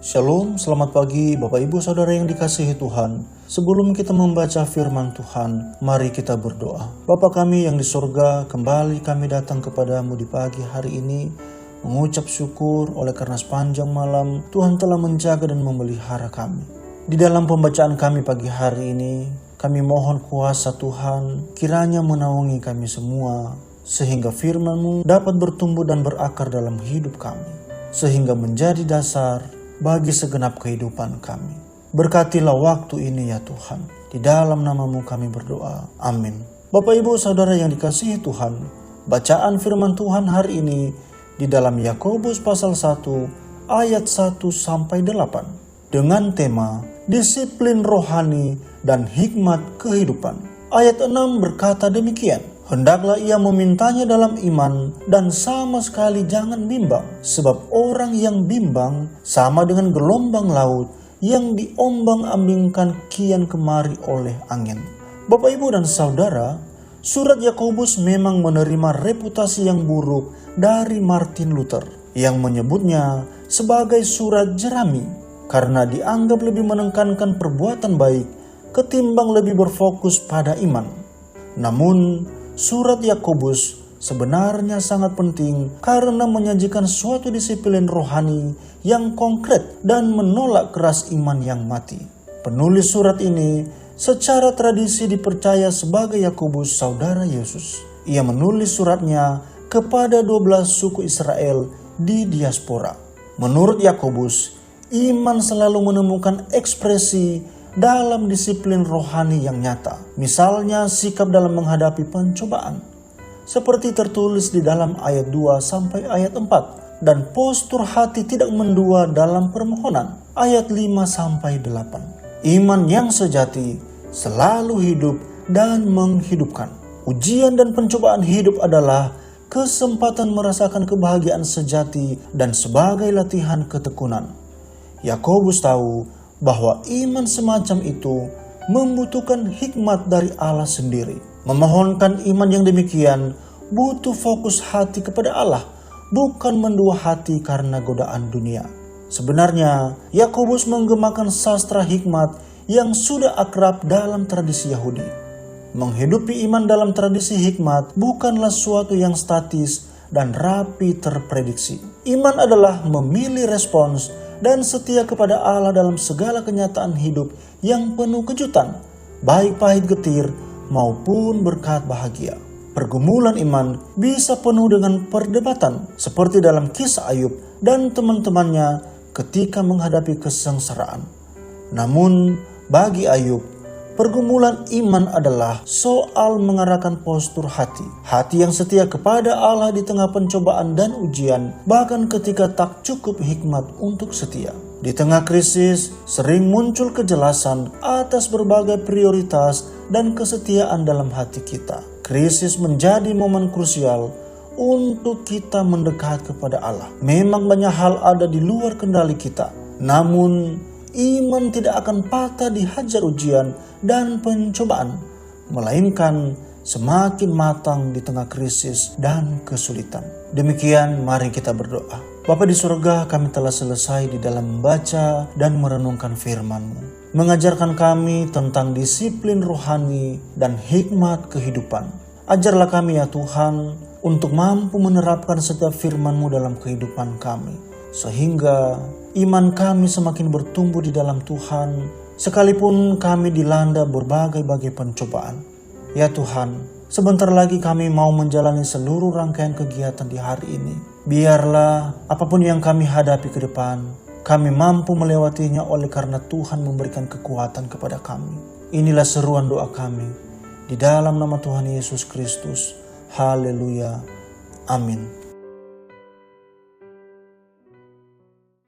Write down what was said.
Shalom, selamat pagi Bapak Ibu Saudara yang dikasihi Tuhan. Sebelum kita membaca firman Tuhan, mari kita berdoa. Bapa kami yang di surga, kembali kami datang kepadamu di pagi hari ini, mengucap syukur oleh karena sepanjang malam Tuhan telah menjaga dan memelihara kami. Di dalam pembacaan kami pagi hari ini, kami mohon kuasa Tuhan kiranya menaungi kami semua, sehingga firman-Mu dapat bertumbuh dan berakar dalam hidup kami, sehingga menjadi dasar bagi segenap kehidupan kami. Berkatilah waktu ini ya Tuhan. Di dalam nama-Mu kami berdoa. Amin. Bapak Ibu Saudara yang dikasihi Tuhan, bacaan firman Tuhan hari ini di dalam Yakobus pasal 1 ayat 1 sampai 8 dengan tema disiplin rohani dan hikmat kehidupan. Ayat 6 berkata demikian, hendaklah ia memintanya dalam iman dan sama sekali jangan bimbang. Sebab orang yang bimbang sama dengan gelombang laut yang diombang-ambingkan kian kemari oleh angin. Bapak, Ibu, dan Saudara, surat Yakobus memang menerima reputasi yang buruk dari Martin Luther yang menyebutnya sebagai surat jerami karena dianggap lebih menekankan perbuatan baik ketimbang lebih berfokus pada iman. Namun, surat Yakobus sebenarnya sangat penting karena menyajikan suatu disiplin rohani yang konkret dan menolak keras iman yang mati. Penulis surat ini secara tradisi dipercaya sebagai Yakobus saudara Yesus. Ia menulis suratnya kepada 12 suku Israel di diaspora. Menurut Yakobus, iman selalu menemukan ekspresi dalam disiplin rohani yang nyata. Misalnya sikap dalam menghadapi pencobaan, seperti tertulis di dalam ayat 2 sampai ayat 4, dan postur hati tidak mendua dalam permohonan, ayat 5 sampai 8. Iman yang sejati selalu hidup dan menghidupkan. Ujian dan pencobaan hidup adalah kesempatan merasakan kebahagiaan sejati dan sebagai latihan ketekunan. Yakobus tahu bahwa iman semacam itu membutuhkan hikmat dari Allah sendiri. Memohonkan iman yang demikian butuh fokus hati kepada Allah, bukan mendua hati karena godaan dunia. Sebenarnya, Yakobus menggemakan sastra hikmat yang sudah akrab dalam tradisi Yahudi. Menghidupi iman dalam tradisi hikmat bukanlah suatu yang statis dan rapi terprediksi. Iman adalah memilih respons dan setia kepada Allah dalam segala kenyataan hidup yang penuh kejutan, baik pahit getir maupun berkat bahagia. Pergumulan iman bisa penuh dengan perdebatan, seperti dalam kisah Ayub dan teman-temannya ketika menghadapi kesengsaraan. Namun bagi Ayub, pergumulan iman adalah soal mengarahkan postur hati. Hati yang setia kepada Allah di tengah pencobaan dan ujian, bahkan ketika tak cukup hikmat untuk setia. Di tengah krisis, sering muncul kejelasan atas berbagai prioritas dan kesetiaan dalam hati kita. Krisis menjadi momen krusial untuk kita mendekat kepada Allah. Memang banyak hal ada di luar kendali kita, namun iman tidak akan patah dihajar ujian dan pencobaan, melainkan semakin matang di tengah krisis dan kesulitan. Demikian, mari kita berdoa. Bapa di surga, kami telah selesai di dalam membaca dan merenungkan firman-Mu. Mengajarkan kami tentang disiplin rohani dan hikmat kehidupan. Ajarlah kami ya Tuhan, untuk mampu menerapkan setiap firman-Mu dalam kehidupan kami, sehingga iman kami semakin bertumbuh di dalam Tuhan, sekalipun kami dilanda berbagai-bagai pencobaan. Ya Tuhan, sebentar lagi kami mau menjalani seluruh rangkaian kegiatan di hari ini. Biarlah apapun yang kami hadapi ke depan, kami mampu melewatinya oleh karena Tuhan memberikan kekuatan kepada kami. Inilah seruan doa kami. Di dalam nama Tuhan Yesus Kristus. Haleluya. Amin.